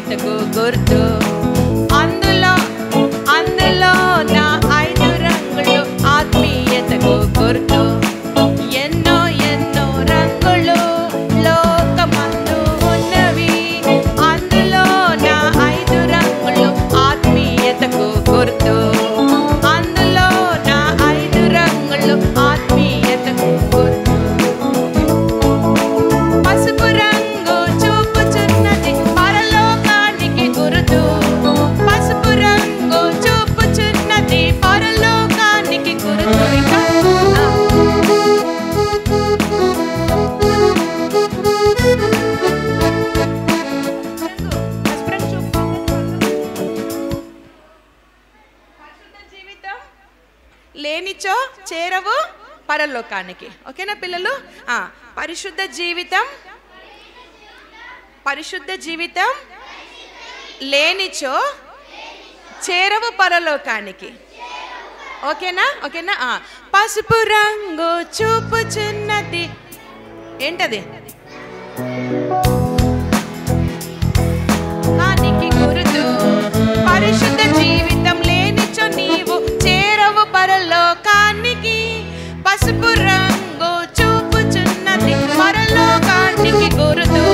ఆత్మీయతకు గుర్తు. అందులో అందులో నా 5 రంగులు ఆత్మీయతకు గుర్తు. ఎన్నో ఎన్నో రంగులు లోకమందు ఉన్నవి. అందులో నా 5 రంగులు ఆత్మీయతకు గుర్తు. అందులో నా 5 రంగులు ఆత్మీయతకు గుర్తు. పసుపు రంగు చూపుచున్నది పరలోకానికి గుర్తు. పసుపు రంగు చూపుచున్నది పరలోకానికి గుర్తు. జీవితం లేనిచో చేరవు పరలోకానికి. ఓకేనా పిల్లలు? పరిశుద్ధ జీవితం లేనిచో చేరవు పరలోకానికి. ఓకేనా? ఓకేనా? పసుపు రంగు చూపుచున్నది ఏంటది? కానికి గుర్తు. పరిశుద్ధ జీవితం లేనిచో నీవు చేరవు పరలోకానికి. పసుపు రంగు చూపుచున్నది పరలోకానికి గుర్తు.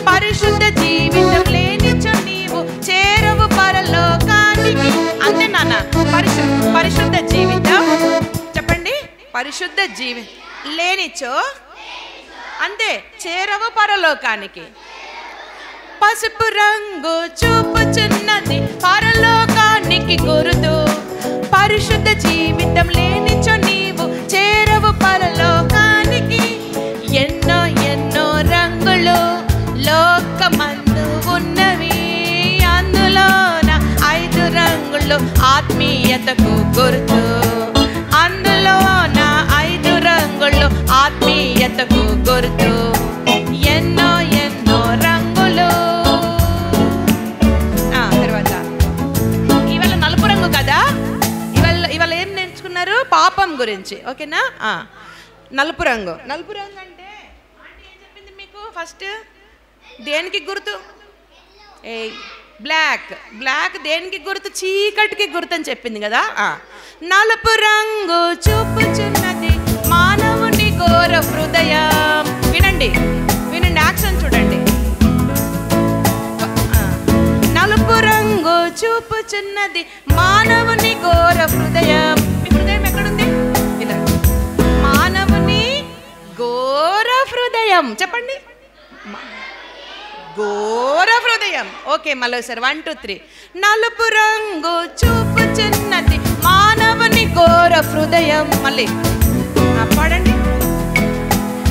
పరిశుద్ధ జీవితం లేనిచో నీవు చేరవు పరలోకానికి. అంతే నాన్న. పరిశుద్ధ జీవితం చెప్పండి. పరిశుద్ధ జీవితం లేనిచో అంతే చేరవు పరలోకానికి. పసుపు రంగు చూపుచున్నది పరలోకానికి గుర్తు. పరిశుద్ధ జీవితం లేనిచో నీవు చేరవు పరలోకానికి. ఎన్నో ఎన్నో రంగులు లోకమందు ఉన్నవి. అందులోన 5 రంగులు ఆత్మీయతకు గుర్తు. అందులోన 5 రంగులు ఆత్మీయతకు గుర్తు. ఎన్నో ఎన్నో రంగులు. తర్వాత ఇవాళ నలుపు రంగు కదా. ఇవాళ ఏం నేర్చుకున్నారు? పాపం గురించి. ఓకేనా? నలుపు రంగు. నలుపు రంగు అంటే ఏం చెప్పింది మీకు? ఫస్ట్ దేనికి గుర్తు? బ్లాక్ దేనికి గుర్తు? చీకటికి గుర్తు అని చెప్పింది కదా. నలుపు రంగు చూపుచున్నది మానవుని ఘోర హృదయం. వినండి యాక్షన్ చూడండి. నలుపు రంగు చూపుచున్నది మానవుని ఘోర హృదయం. మీ హృదయం ఎక్కడుంది? ఇలా మానవుని ఘోర హృదయం. చెప్పండి. ఘోర హృదయం. ఓకే, మళ్ళీ ఒకసారి 1 2 3. నలుపు రంగు చూపుచున్నది మానవుని ఘోర హృదయం. మళ్ళీ పాడండి.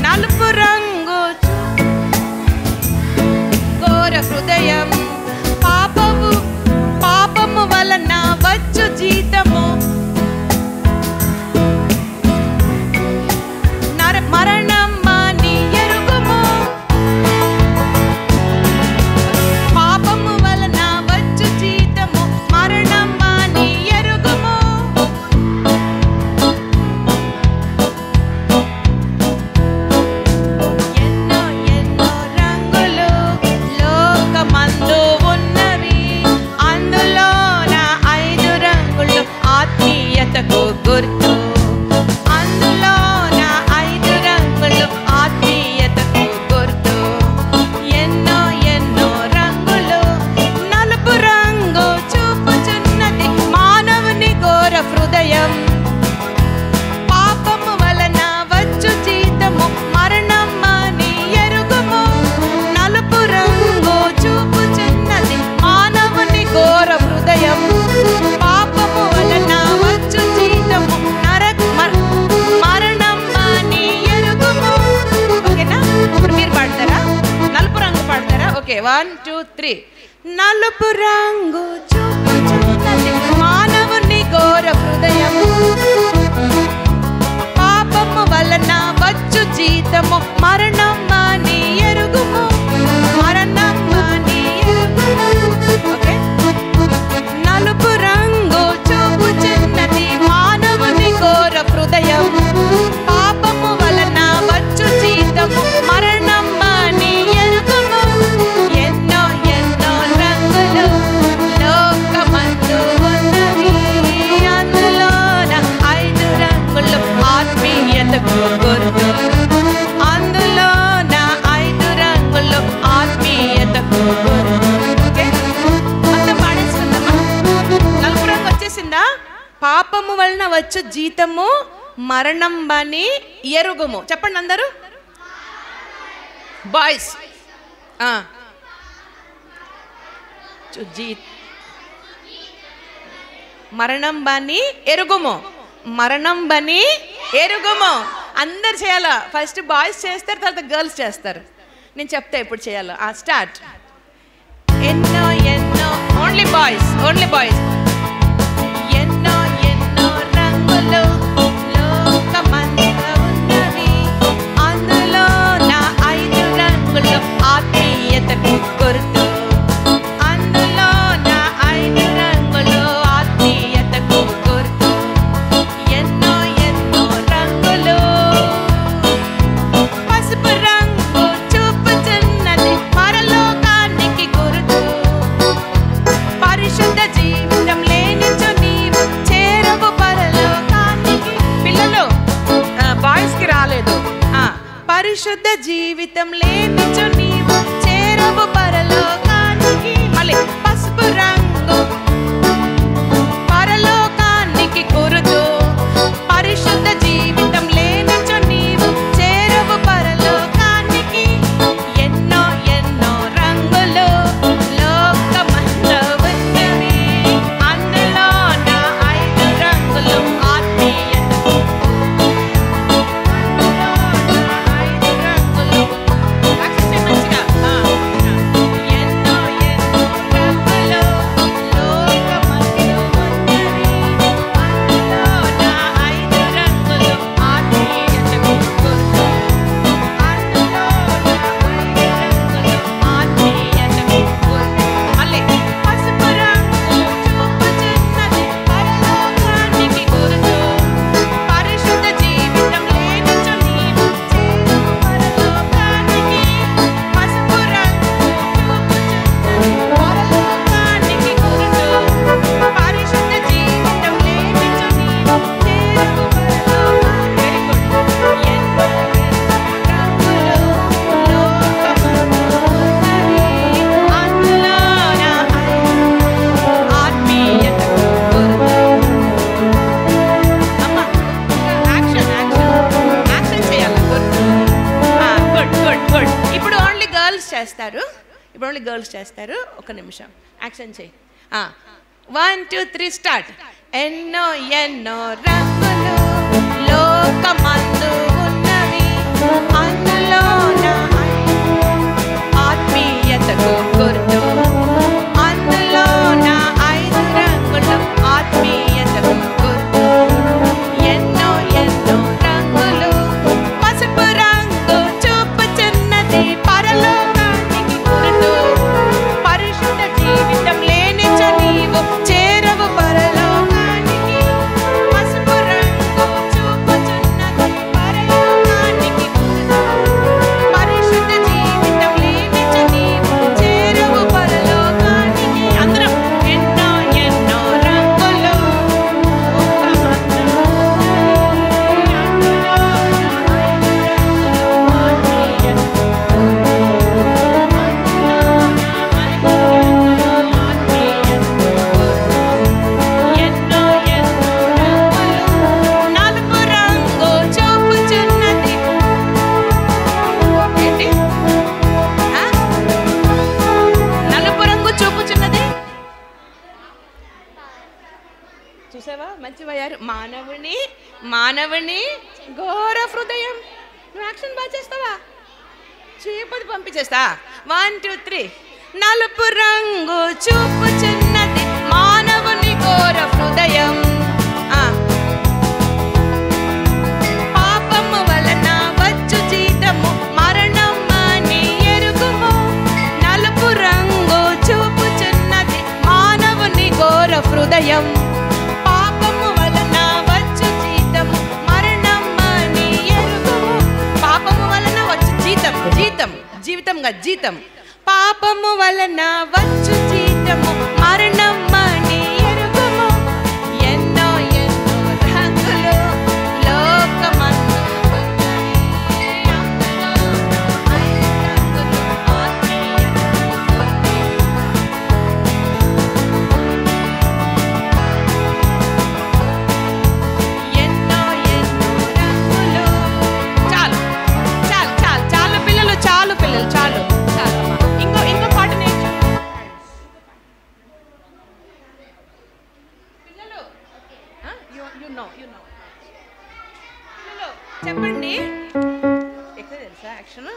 నలుపు రంగు ఘోర హృదయం. పాపము వలన వచ్చు జీతము మరణం అని ఎరుగుము. పాపము వలన వచ్చు జీతము మరణం అని ఎరుగుము. ఎన్నో ఎన్నో రంగులు లోకమందు ఉన్నవి. అందులో నా 5 రంగులు ఆత్మీయతకు గుర్తు. అందులో నా 5 రంగులు ఆత్మీయతకు గుర్తు. ఎన్నో ఎన్నో రంగులు. నలుపు రంగు చూపుచున్నది మానవుని ఘోర హృదయం. పాపము వలన వచ్చు జీతము మరణం అని ఎరుగుము. నలుపు రంగు చూపుచున్నది మానవుని ఘోర హృదయం. పాపము వలన వచ్చు జీతము మరణం అని ఎరుగుము. ఓకేనా? ఇప్పుడు మీరు పాడతారా? నలుపు రంగు పాడతారా? ఓకే, 1 2 3. నలుపు రంగు చూపుచున్నది మానవుని ఘోర హృదయం. పాపము వలన వచ్చు జీతము మరణం అని ఎరుగుము. మరణం అని ఎరుగుము. ఓకే. నలుపు రంగు చూపుచున్నది మానవుని ఘోర హృదయం. పాపము వలన వచ్చు జీతము మరణం అని ఎరుగుము. ఎన్నో ఎన్నో వలన వచ్చు జీతము మరణం అని ఎరుగుము. చెప్పండి అందరూ. బాయ్స్ మరణం బని ఎరుగుము, మరణం బని ఎరుగుము. అందరు చేయాలా? ఫస్ట్ బాయ్స్ చేస్తారు, తర్వాత గర్ల్స్ చేస్తారు. నేను చెప్తా ఎప్పుడు చేయాలో. స్టార్ట్. ఎన్నో ఎన్నో ఓన్లీ బాయ్స్, ఓన్లీ బాయ్స్. ఎన్నో ఎన్నో రంగులు లోకమంతా ఉన్నవి, అందులో నా 5 రంగులు ఆత్మీయతకు గుర్తు. అందులో నా 5 రంగులు ఆత్మీయతకు గుర్తు. ఎన్నో ఎన్నో రంగులు. పసుపు రంగు చూపుచున్నది పరలోకానికి గుర్తు. పరిశుద్ధ జీవితం లేనిచో నీవు చేరవు పరలోకానికి. పిల్లలు బాయ్స్ కి రాలేదు. పరిశుద్ధ జీవితం లేనిచో నీవు చేరవు పరలోకానికి. మళ్ళీ పసుపు రంగు పరలోకానికి గుర్తు. పరిశుద్ధ జీవితం లేనిచో నీవు చేరవు పరలోకానికి. ఎన్నో ఎన్నో రంగులు లోకమంతా ఉన్నవి, అందులో నా 5 రంగులు ఆత్మీయతకు. ఎన్నో ఎన్నో రంగులు లోకమంతా ఉన్నవి, అందులో నా 5 రంగులు ఆత్మీయతకు గుర్తు. అందులో నా 5 రంగులు ఆత్మీయతకు గుర్తు. మళ్ళీ పసుపు రంగు చూపుచున్నది పరలోకానికి గుర్తు. పరిశుద్ధ జీవితం లేనిచో నీవు చేరవు పరలోకానికి. పసుపు రంగు చూపుచున్నది పరలోకానికి గుర్తు. పరిశుద్ధ జీవితం లేనిచో నీవు చేరవు పరలోకానికి. Very good. ఎన్నో ఎన్నో రంగులు లోకమంతా ఉన్నవి, అందులో నా 5 ఆత్మీయతకు గుర్తు. అమ్మ యాక్షన్ యాక్షన్ యాక్షన్ చేయాలి. Good good good good. ఇప్పుడు ఓన్లీ గర్ల్స్ చేస్తారు. ఇప్పుడు ఓన్లీ గర్ల్స్ చేస్తారు. ఒక నిమిషం యాక్షన్ చేయి. 1 2 3 స్టార్ట్. ఎన్నో ఎన్నో రంగులు లోకమందు ఉన్నవి, అందులో నా ఆత్మీయతకు గుర్తు. అందులో నా 5 రంగులు ఆత్మీయతకు గుర్తు. ఎన్నో ఎన్నో రంగులు. పసుపు రంగు చూపుచున్నది పరలోకానికి గుర్తు. పరిశుద్ధ జీవితం లేనిచో నీవు చేరవు పరలోకానికి. పసుపు రంగు చూపుచున్నది పరలోకానికి గుర్తు. పరిశుద్ధ జీవితం లేనిచో నీవు చేరవు పరలోకానికి. అందరం ఎన్నో ఎన్నో రంగులు లోకమంతా ఉన్నవి, అందులో నా 5 రంగులు ఆత్మీయతకు ఎన్నో ఎన్నో రంగులు. నలుపు రంగు చూపుచున్నది. ఏంటి? నలుపు రంగు చూపుచున్నది. చూసావా? మంచివయ్యారు. మానవుని ఘోర హృదయం. నువ్వు యాక్షన్ బాగా చేస్తావా? చేయకపోతే పంపించేస్తా. 1 2 3. నలుపు రంగు చూపుచున్నది మానవుని ఘోర హృదయం. పాపము వలన వచ్చు జీతము మరణం అని ఎరుగుము. నలుపు రంగు చూపుచున్నది మానవుని ఘోర హృదయం. పాపము వలన వచ్చు జీతము మరణం అని ఎరుగుము. పాపము వలన వచ్చు జీతం, జీతం జీవితంగా జీతం. పాపము వలన వచ్చు జీతము మరణం అని ఎరుగుము. ఎన్నో ఎన్నో రంగులు లోకమందు ఉన్నవి, అందులో నా 5 రంగులు ఆత్మీయతకు గుర్తు. యాక్షన్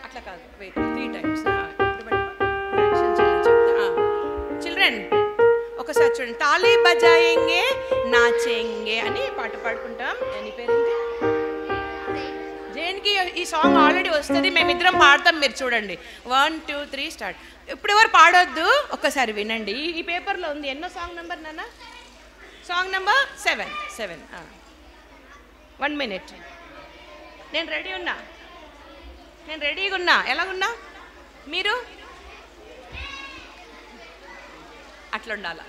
అట్లా కాదు, వెయిట్ 3 times. చిల్డ్రన్ ఒకసారి చూడండి. తాళీ బజాయింగే నాచేంగే అని పాట పాడుకుంటాం. అని పేరేంటి? జైన్కి ఈ సాంగ్ ఆల్రెడీ వస్తుంది, మేమిద్దరం పాడతాం, మీరు చూడండి. 1 2 3 స్టార్ట్. ఇప్పుడు ఎవరు పాడొద్దు, ఒక్కసారి వినండి. ఈ పేపర్లో ఉంది. ఎన్నో సాంగ్ నెంబర్ నాన్న? Song number 7. 1 minute. నేను రెడీగా ఉన్నా. ఎలాగున్నా మీరు? అట్లా ఉండాలా.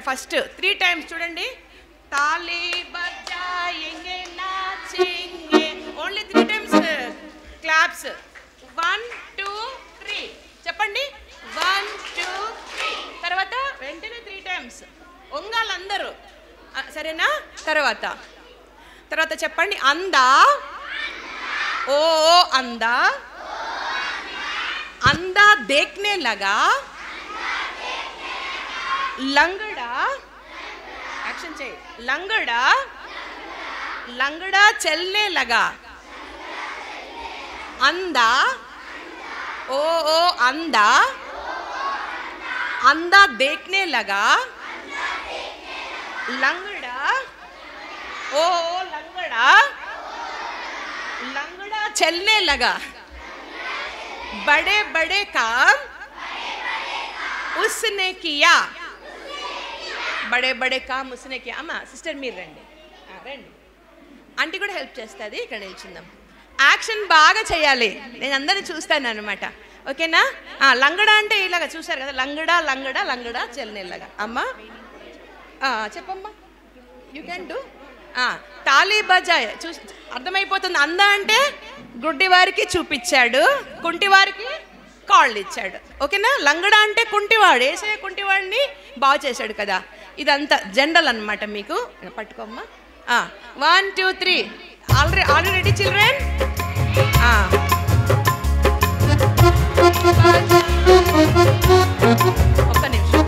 ఫస్ట్ 3 times చూడండి. తాళీ బజాయింగే నాచేంగే. Only 3 times claps. 1 2 3 చెప్పండి. 1 2 3 తర్వాత వెంటనే 3 times వంగాలందరూ, సరేనా? తర్వాత చెప్పండి. అందా ఓ అందా, అందా దేఖ్నే లగా, లంగడా యాక్షన్ చేయి. లంగడా చల్నే లగా. అందా ఓ అందా, అందా దేఖ్నే లగా, లంగడా ఓ లంగడా చల్నే లగా. बड़े बड़े काम उसने किया. బడే బడే కామ్ ఉస్నే కియా. అమ్మ సిస్టర్ మీరు రండి. ఆంటీ కూడా హెల్ప్ చేస్తుంది. ఇక్కడ నిల్చుందాం. యాక్షన్ బాగా చేయాలి, నేను అందరిని చూస్తాను అనమాట. ఓకేనా? లంగడా అంటే ఇలాగా చూసారు కదా, లంగడా చెల్లెలాగా. అమ్మ చెప్పమ్మా, యూ కెన్ డూ. తాళీ బజాయ్ అర్థమైపోతుంది. అందా అంటే గుడ్డి వారికి చూపించాడు, కుంటి వారికి కాళ్ళు ఇచ్చాడు. ఓకేనా? లంగడా అంటే కుంటివాడు, ఏసయ్య కుంటివాడిని బాగు చేశాడు కదా. ఇదంతా జనరల్ అనమాట. మీకు పట్టుకోమ్మా. 1 2 3 ఆల్రెడీ రెడీ చిల్డ్రన్? ఒక్క నిమిషం.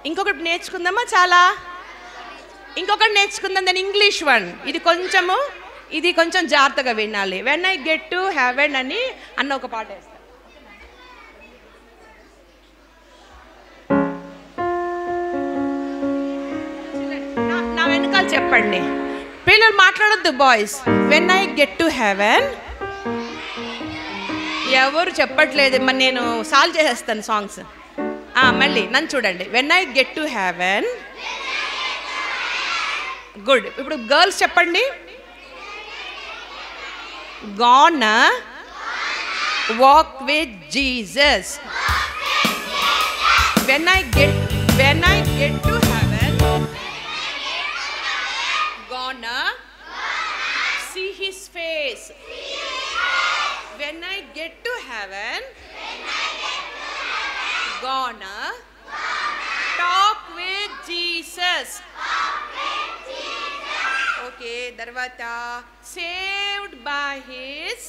ఇంకొకటి నేర్చుకుందామా? చాలా ఇంకొకటి నేర్చుకుందాం. దాని ఇంగ్లీష్ వన్. ఇది కొంచెం జాగ్రత్తగా వినాలి. When I get to heaven అని అన్న ఒక పాట వేస్తాను. నా వెనకాల చెప్పండి. పిల్లలు మాట్లాడొద్దు boys. When I get to heaven. ఎవరు చెప్పట్లేదు, మరి నేను సాల్వ్ చేసేస్తాను సాంగ్స్. మళ్ళీ నన్ను చూడండి. When I get to heaven. Good. ఇప్పుడు గర్ల్స్ చెప్పండి. Gonna walk with Jesus. When I get to heaven, gonna see his face. When I get to heaven, gonna talk with Jesus. Okay. తర్వాత saved by his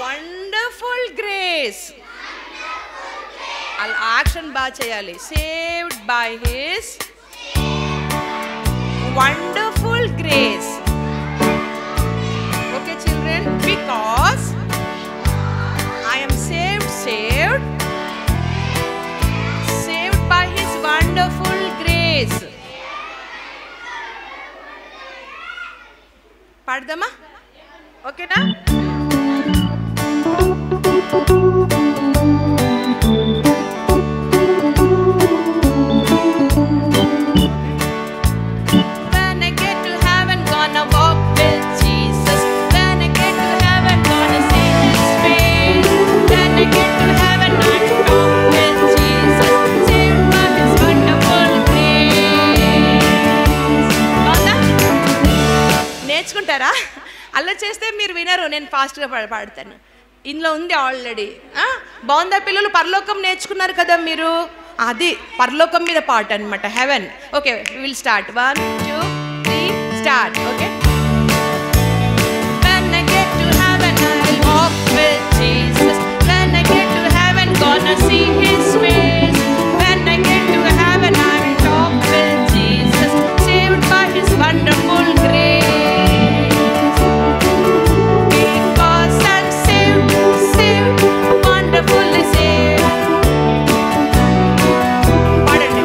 wonderful grace. అలా action బాగా చేయాలి. Saved by his wonderful grace. Okay children. Because I am saved by his wonderful grace. పాడదామా? ఓకేనా? When I get to heaven, gonna walk with Jesus. When I get to heaven, gonna see his face. When I get to heaven, I'll talk with Jesus. Saved by his wonderful grace. బాగుందా? నేర్చుకుంటారా? అలా చేస్తే మీరు వినరు. నేను ఫాస్ట్గా పాడతాను. ఇందులో ఉంది ఆల్రెడీ. బాగుందా పిల్లలు? పరలోకం నేర్చుకున్నారు కదా మీరు. అది పరలోకం మీద పాట అనమాట, heaven. Okay, will start. 1 2 3 start. Okay. When I get to heaven, I will walk with Jesus. When I get to heaven, gonna see his face. When I get to heaven, I will talk with Jesus. Saved by his wonderful grace. Wonderfully saved. Pardon me.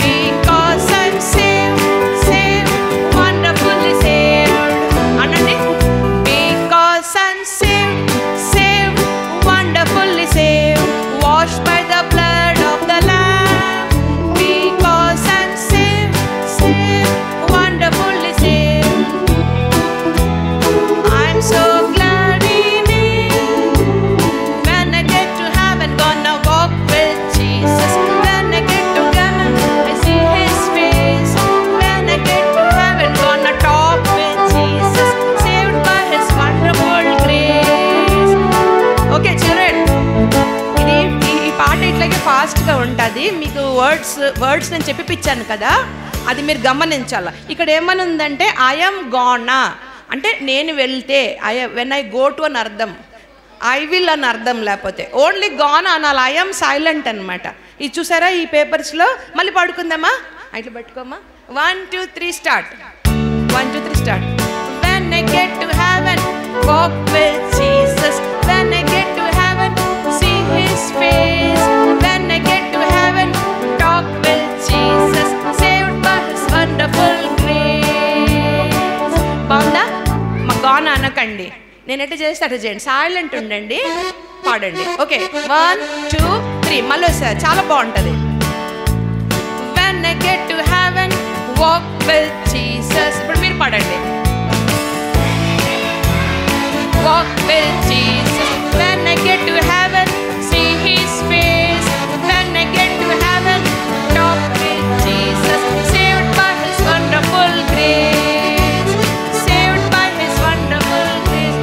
Because I'm saved, wonderfully saved. Anandi. Because I'm saved, wonderfully saved. Washed by the blood of the Lamb. Because I'm saved, wonderfully saved. I'm so glad in it. When I get to heaven, gonna walk with Jesus. When I get to heaven, I see his face. When I get to heaven, gonna talk with Jesus. Saved by his wonderful grace. Okay children, ఈ పాట ఇట్లాగే ఫాస్ట్గా ఉంటుంది. మీకు words నేను చెప్పిపించాను కదా, అది మీరు గమనించాలి. ఇక్కడ ఏమని ఉందంటే ఐఎమ్ గానా అంటే నేను వెళ్తే, వెన్ ఐ గో టు అని అర్థం, ఐ విల్ అని అర్థం. లేకపోతే ఓన్లీ గాన్ అనాలి. ఐఎమ్ సైలెంట్ అనమాట. ఇది చూసారా ఈ పేపర్స్లో? మళ్ళీ పడుకుందామా? ఇట్లా పెట్టుకోమా. 1 2 3 start. 1 2 3 start. When I get to heaven, walk with Jesus. When I get to heaven, see his face. When I get to heaven, talk with Jesus. Saved by his wonderful grace. బాగుందా? మా gone అనకండి. నేను ఎట్లా చేస్తే అట్లా చేయండి. Silent ఉండండి, పాడండి. ఓకే 1 2 3 మళ్ళీ వస్తారు. చాలా బాగుంటుంది. When I get to heaven, walk with Jesus. ఇప్పుడు మీరు పాడండి. Walk with Jesus. When I get to heaven, see his face. When I get to heaven, talk with Jesus. Saved by his wonderful grace. Saved by his wonderful grace.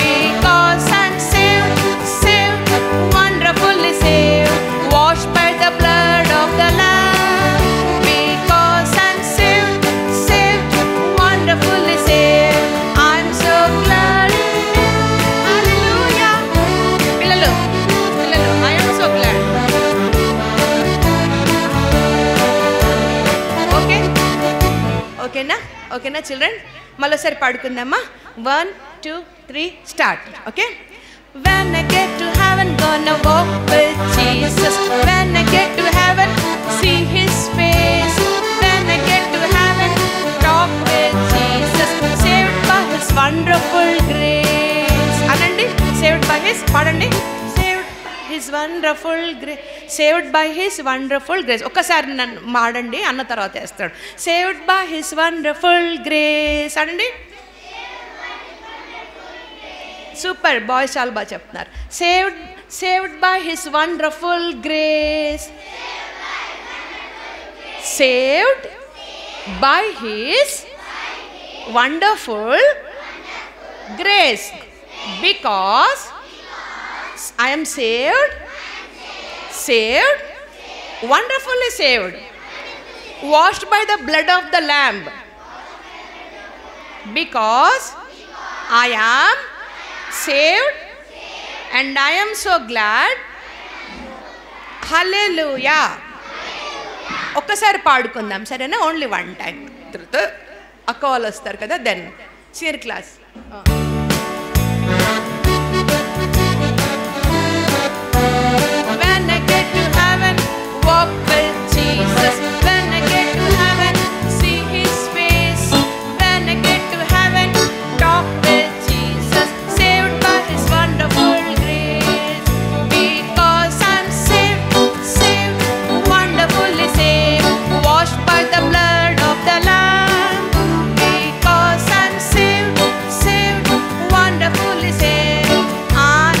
Because I'm saved, wonderfully saved. Washed by the blood of the Lamb. Because I'm saved, ఓకేనా children? మళ్ళీసారి పాడుకుందామా? 1 2 3 start. Okay. When I get to heaven, gonna walk with Jesus. When I get to heaven, see his face. When I get to heaven, talk with Jesus. Saved by his wonderful grace. Anandi, saved by his, pardandi. Saved by his wonderful grace. Saved by his wonderful grace. ఒక్కసారి నన్ను మాడండి, అన్న తర్వాత వేస్తాడు. Saved by his wonderful grace. అనండి. Super, boys చాలా బాగా చెప్తున్నారు. Saved by his wonderful grace. Saved by his wonderful grace. Because I am saved, wonderfully saved, washed by the blood of the lamb. Because I am saved and I am so glad. Hallelujah. ఒక్కసారి పాడుకుందాం, సరేనా? Only one time. తర్వాత అక్క వాళ్ళు వస్తారు కదా, then senior class. When I get to heaven, walk with Jesus. When I get to heaven, see his face. When I get to heaven, talk with Jesus. Saved by his wonderful grace. Because I'm saved, wonderfully saved, washed by the blood of the Lamb. Because I'm saved, wonderfully saved, I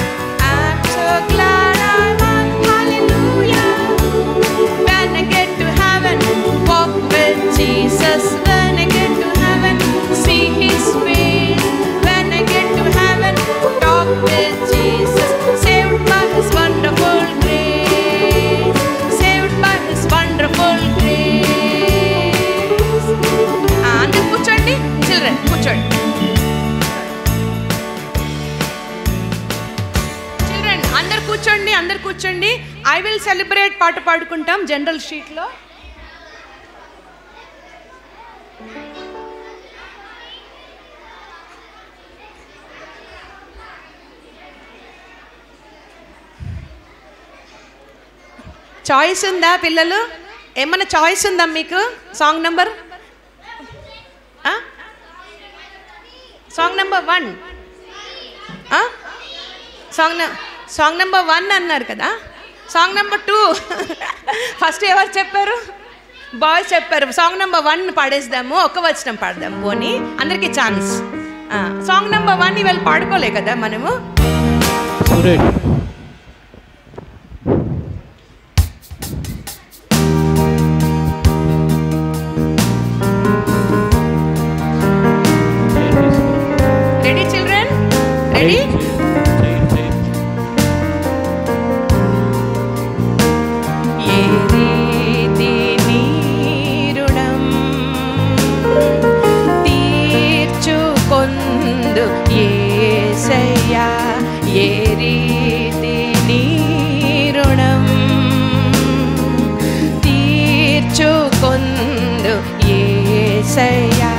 am so glad I am. Hallelujah. When I get to heaven, walk with Jesus. When I get to heaven, see his face. When I get to heaven, talk with Jesus. Saved by his wonderful grace. Saved by his wonderful grace. అందరూ కూర్చోండి children, కూర్చోండి children, అందరు కూర్చోండి, అందరు కూర్చోండి. I will celebrate పాట పాడుకుంటాం general షీట్లో. Choice ఉందా పిల్లలు? ఏమన్నా చాయిస్ ఉందా మీకు? Song number 1. సాంగ్ నెంబర్ 1 అన్నారు కదా. సాంగ్ నెంబర్ 2 ఫస్ట్ ఎవరు చెప్పారు? బాయ్స్ చెప్పారు. సాంగ్ నెంబర్ 1 పాడేద్దాము, ఒక్క వచనం పాడదాము పోనీ, అందరికీ ఛాన్స్. సాంగ్ నెంబర్ 1 ఇవాళ పాడుకోలే కదా మనము. Ready children? రెడీ? ఏ రీతి నీ రుణం తీర్చుకొందు యేసయ్యా, ఏ రీతి నీ రుణం తీర్చుకొందు యేసయ్యా,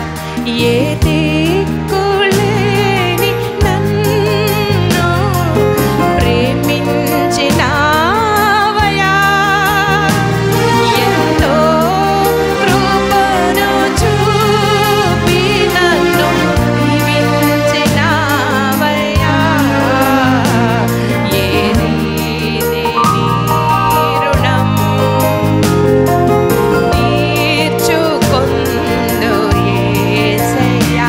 ఏ దిక్కులేని నన్ను ప్రేమించినావయా, ఎంతో కృపను చూపి నన్ను దీవించినావయా, ఏ రీతి నీ రుణం తీర్చుకొందు యేసయ్యా,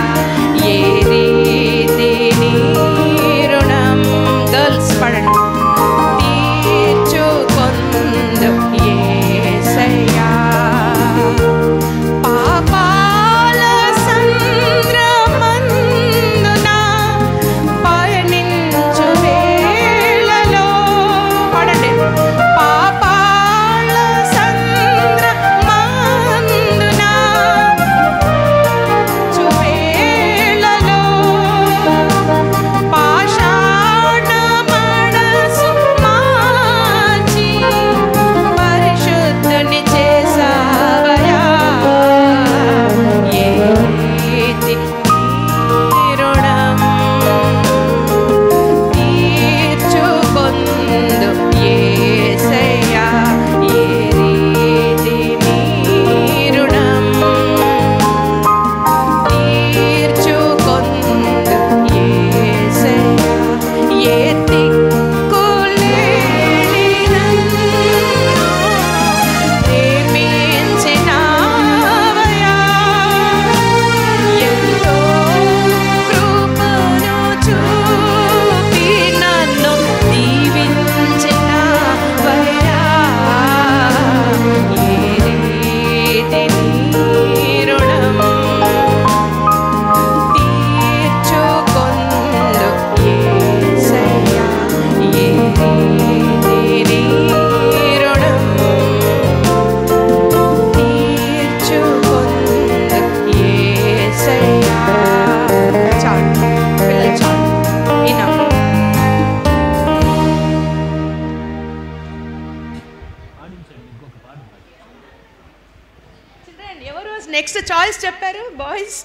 ఎవరు నెక్స్ట్ చాయిస్ చెప్పారు? బాయ్స్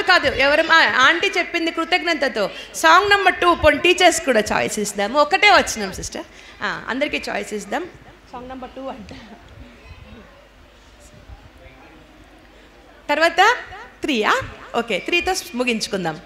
కాదు, ఎవరు? ఆంటీ చెప్పింది కృతజ్ఞతతో. సాంగ్ నెంబర్ 2 పోనీ టీచర్స్ కూడా చాయిస్ ఇద్దాము. ఒకటే వచ్చినాం సిస్టర్, అందరికీ చాయిస్ ఇద్దాం. సాంగ్ నెంబర్ 2 అంట. తర్వాత 3 ఓకే, 3తో ముగించుకుందాం.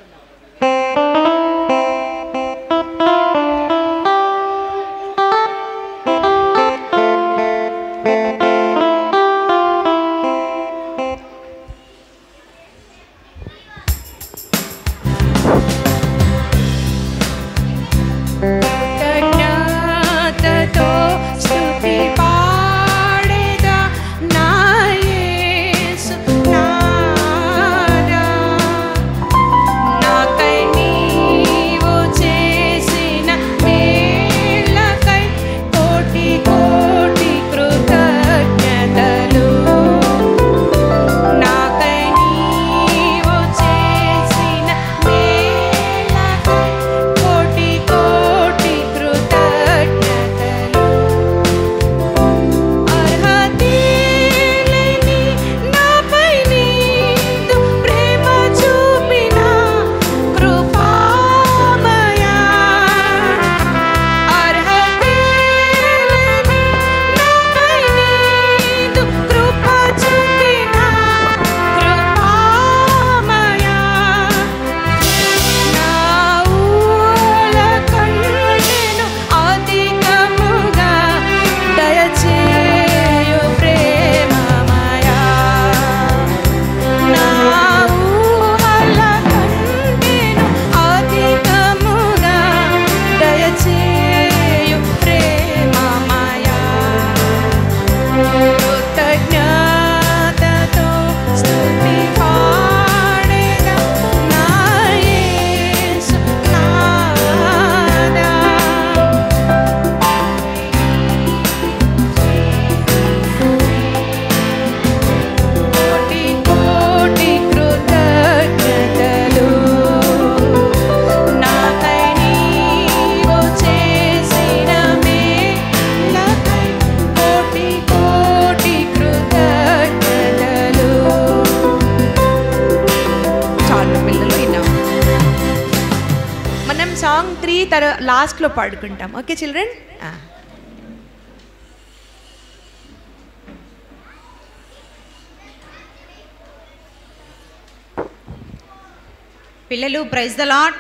సాంగ్ 3 లాస్ట్లో పాడుకుంటాం. Okay children? పిల్లలు praise the lord,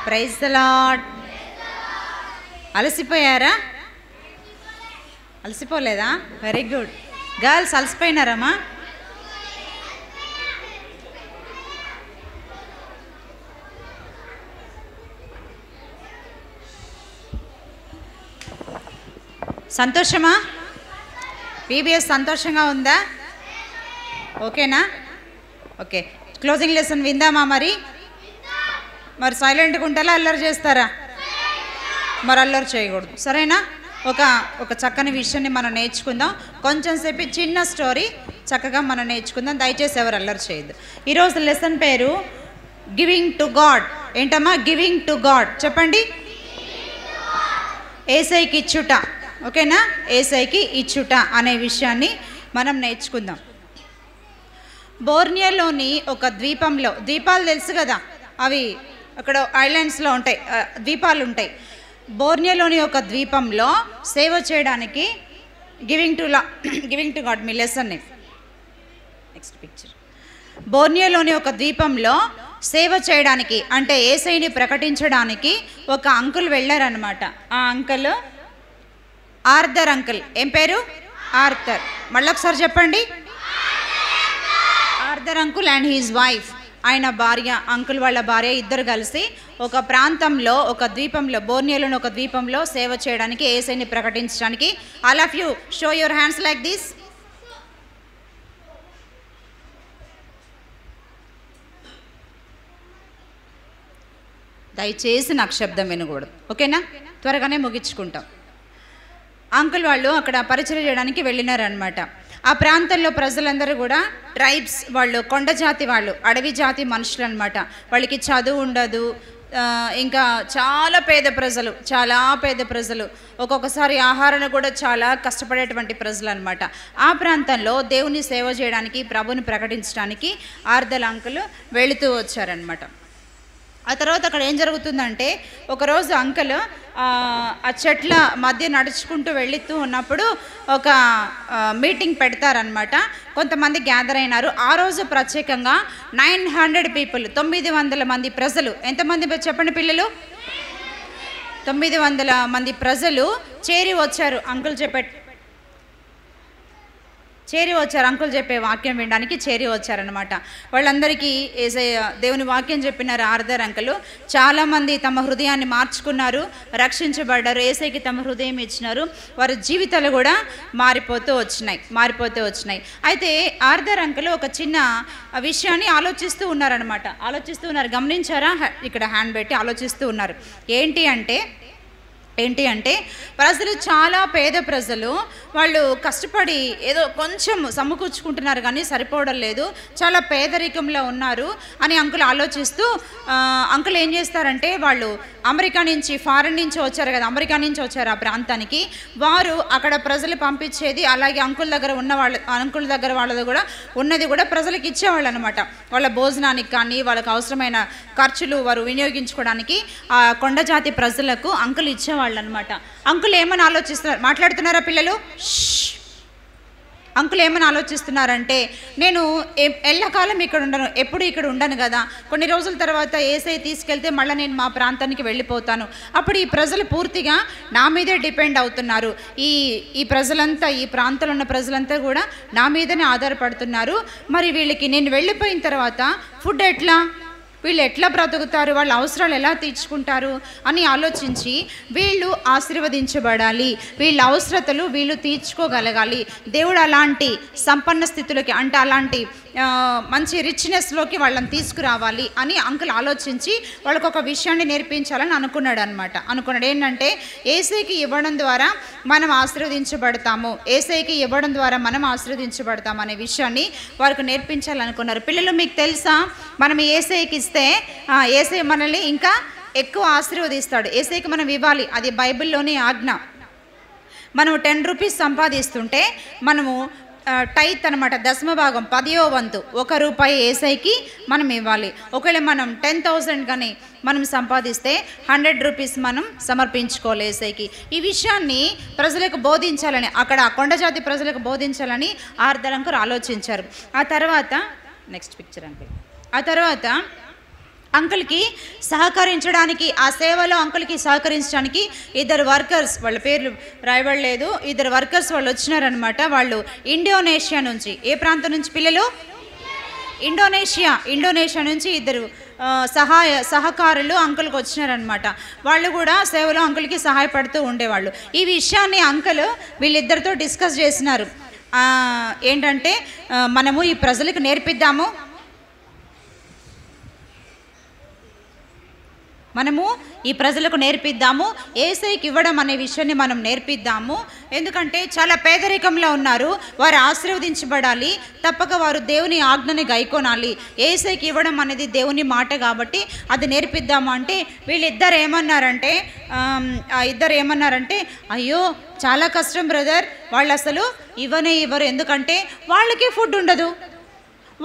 praise the lord. అలసిపోయారా? అలసిపోలేదా? Very good. గర్ల్స్ అలసిపోయినారమ్మా? సంతోషమా? పీబీఎస్ సంతోషంగా ఉందా? ఓకేనా? ఓకే, క్లోజింగ్ లెసన్ విందామా? మరి సైలెంట్గా ఉంటారా, అల్లరి చేస్తారా? మరి అల్లరి చేయకూడదు, సరేనా? ఒక చక్కని విషయాన్ని మనం నేర్చుకుందాం. కొంచెం సేపు చిన్న స్టోరీ చక్కగా మనం నేర్చుకుందాం. దయచేసి ఎవరు అల్లరి చేయొద్దు. ఈరోజు లెసన్ పేరు గివింగ్ టు గాడ్. ఏంటమ్మా? Giving to God. చెప్పండి. యేసయ్యకి ఇచ్చుట. ఓకేనా? యేసయ్యకి ఇచ్చుట అనే విషయాన్ని మనం నేర్చుకుందాం. బోర్నియోలోని ఒక ద్వీపంలో, ద్వీపాలు తెలుసు కదా, అవి అక్కడ ఐలాండ్స్లో ఉంటాయి, ద్వీపాలు ఉంటాయి. బోర్నియోలోని ఒక ద్వీపంలో సేవ చేయడానికి గివింగ్ టు గాడ్ మీ లెసన్ని. Next picture. బోర్నియోలోని ఒక ద్వీపంలో సేవ చేయడానికి అంటే యేసయ్యని ప్రకటించడానికి ఒక అంకుల్ వెళ్ళారనమాట. ఆ అంకుల్ ఆర్థర్ అంకుల్. ఏం పేరు? ఆర్థర్. మళ్ళీ ఒకసారి చెప్పండి. Arthur uncle and his wife, ఆయన భార్య, అంకుల్ వాళ్ళ భార్య ఇద్దరు కలిసి ఒక ప్రాంతంలో, ఒక ద్వీపంలో, బోర్నియోలోని ఒక ద్వీపంలో సేవ చేయడానికి, యేసయ్యని ప్రకటించడానికి. All of you show your hands like this. దయచేసి నాకు శబ్దం వినకూడదు, ఓకేనా? త్వరగానే ముగించుకుంటాం. అంకుల్ వాళ్ళు అక్కడ పరిచయం చేయడానికి వెళ్ళినారనమాట. ఆ ప్రాంతంలో ప్రజలందరూ కూడా ట్రైబ్స్ వాళ్ళు, కొండ జాతి వాళ్ళు, అడవి జాతి మనుషులు అనమాట. వాళ్ళకి చదువు ఉండదు, ఇంకా చాలా పేద ప్రజలు ఒక్కొక్కసారి ఆహారాన్ని కూడా చాలా కష్టపడేటువంటి ప్రజలు అనమాట. ఆ ప్రాంతంలో దేవుని సేవ చేయడానికి, ప్రభుని ప్రకటించడానికి ఆర్దల అంకుల్ వెళుతూ వచ్చారనమాట. ఆ తర్వాత అక్కడ ఏం జరుగుతుందంటే, ఒకరోజు అంకుల్ ఆ చెట్ల మధ్య నడుచుకుంటూ వెళుతూ ఉన్నప్పుడు ఒక మీటింగ్ పెడతారనమాట. కొంతమంది గ్యాదర్ అయినారు. ఆ రోజు ప్రత్యేకంగా 900 పీపుల్, 900 మంది ప్రజలు. ఎంతమంది చెప్పండి పిల్లలు? 900 మంది ప్రజలు చేరి వచ్చారు అంకుల్ చెప్పే వాక్యం వినడానికి చేరి వచ్చారనమాట. వాళ్ళందరికీ దేవుని వాక్యం చెప్పినారు ఆర్దర్ అంకుల్. చాలామంది తమ హృదయాన్ని మార్చుకున్నారు, రక్షించబడ్డారు, యేసయ్యకి తమ హృదయం ఇచ్చినారు. వారి జీవితాలు కూడా మారిపోతూ వచ్చినాయి. అయితే ఆర్దర్ అంకుల్ ఒక చిన్న విషయాన్ని ఆలోచిస్తూ ఉన్నారు. గమనించారా? ఇక్కడ హ్యాండ్ పెట్టి ఆలోచిస్తూ ఉన్నారు. ఏంటి అంటే ప్రజలు చాలా పేద ప్రజలు, వాళ్ళు కష్టపడి ఏదో కొంచెం సమకూర్చుకుంటున్నారు కానీ సరిపోవడం లేదు, చాలా పేదరికంలో ఉన్నారు అని అంకుల్ ఆలోచిస్తూ అంకుల్ ఏం చేస్తారంటే, వాళ్ళు ఫారెన్ నుంచి వచ్చారు కదా, అమెరికా నుంచి వచ్చారు ఆ ప్రాంతానికి. వారు అక్కడ ప్రజలు పంపించేది, అలాగే అంకుల్ దగ్గర వాళ్ళది కూడా ఉన్నది కూడా ప్రజలకు ఇచ్చేవాళ్ళు అనమాట. వాళ్ళ భోజనానికి కానీ వాళ్ళకి అవసరమైన ఖర్చులు వారు వినియోగించుకోవడానికి ఆ కొండ జాతి ప్రజలకు అంకుల్ ఇచ్చేవాళ్ళు అనమాట. అంకుల్ ఏమని మాట్లాడుతున్నారా పిల్లలు? అంకుల్ ఏమని ఆలోచిస్తున్నారంటే, నేను ఎల్లకాలం ఎప్పుడు ఇక్కడ ఉండను కదా, కొన్ని రోజుల తర్వాత యేసయ్య తీసుకెళ్తే మళ్ళీ నేను మా ప్రాంతానికి వెళ్ళిపోతాను. అప్పుడు ఈ ప్రజలు పూర్తిగా నా మీదే డిపెండ్ అవుతున్నారు. ఈ ప్రజలంతా, ఈ ప్రాంతంలో ఉన్న ప్రజలంతా కూడా నా మీదనే ఆధారపడుతున్నారు. మరి వీళ్ళకి నేను వెళ్ళిపోయిన తర్వాత ఫుడ్ వీళ్ళు ఎట్లా బ్రతుకుతారు, వాళ్ళ అవసరాలు ఎలా తీర్చుకుంటారు అని ఆలోచించి వీళ్ళు ఆశీర్వదించబడాలి, వీళ్ళ అవసరతలు వీళ్ళు తీర్చుకోగలగాలి, దేవుడు అలాంటి సంపన్న స్థితిలోకి, అంటే అలాంటి మంచి రిచ్నెస్లోకి వాళ్ళని తీసుకురావాలి అని అంకుల్ ఆలోచించి వాళ్ళకు ఒక విషయాన్ని నేర్పించాలని అనుకున్నాడు. ఏంటంటే, యేసయ్యకి ఇవ్వడం ద్వారా మనం ఆశీర్వదించబడతాము, అనే విషయాన్ని వారికి నేర్పించాలనుకున్నారు. పిల్లలు, మీకు తెలుసా, మనం యేసయ్యకి ఇస్తే యేసయ్య మనల్ని ఇంకా ఎక్కువ ఆశీర్వదిస్తాడు. యేసయ్యకి మనం ఇవ్వాలి, అది బైబిల్లోని ఆజ్ఞ. మనం 10 రూపీస్ సంపాదిస్తుంటే మనము టైత్ అనమాట, దశమ భాగం, 10వ వంతు, ₹1 యేసయ్యకి మనం ఇవ్వాలి. ఒకవేళ మనం 10,000 కానీ మనం సంపాదిస్తే 100 రూపీస్ మనం సమర్పించుకోవాలి యేసయ్యకి. ఈ విషయాన్ని ప్రజలకు బోధించాలని, అక్కడ కొండజాతి ప్రజలకు బోధించాలని ఆర్దర్ అంకుల్ ఆలోచించారు. ఆ తర్వాత నెక్స్ట్ పిక్చర్ అంకుల్. ఆ తర్వాత అంకుల్కి సహకరించడానికి, ఆ సేవలో అంకుల్కి సహకరించడానికి 2 వర్కర్స్, వాళ్ళ పేర్లు రాయబడలేదు, 2 వర్కర్స్ వాళ్ళు వచ్చినారనమాట. వాళ్ళు ఇండోనేషియా నుంచి. ఏ ప్రాంతం నుంచి పిల్లలు? ఇండోనేషియా నుంచి 2 సహకారులు అంకుల్కి వచ్చినారనమాట. వాళ్ళు కూడా సేవలో అంకుల్కి సహాయపడుతూ ఉండేవాళ్ళు. ఈ విషయాన్ని అంకుల్ వీళ్ళిద్దరితో డిస్కస్ చేసినారు. ఏంటంటే, మనము ఈ ప్రజలకు నేర్పిద్దాము, యేసయ్యకి ఇవ్వడం అనే విషయాన్ని మనం నేర్పిద్దాము. ఎందుకంటే చాలా పేదరికంలో ఉన్నారు, వారు ఆశీర్వదించబడాలి, తప్పక వారు దేవుని ఆజ్ఞని గైకొనాలి. యేసయ్యకి ఇవ్వడం అనేది దేవుని మాట కాబట్టి అది నేర్పిద్దాము అంటే, వీళ్ళిద్దరు ఏమన్నారంటే, అయ్యో చాలా కష్టం బ్రదర్, వాళ్ళు అసలు ఇవ్వరు, ఎందుకంటే వాళ్ళకే ఫుడ్ ఉండదు,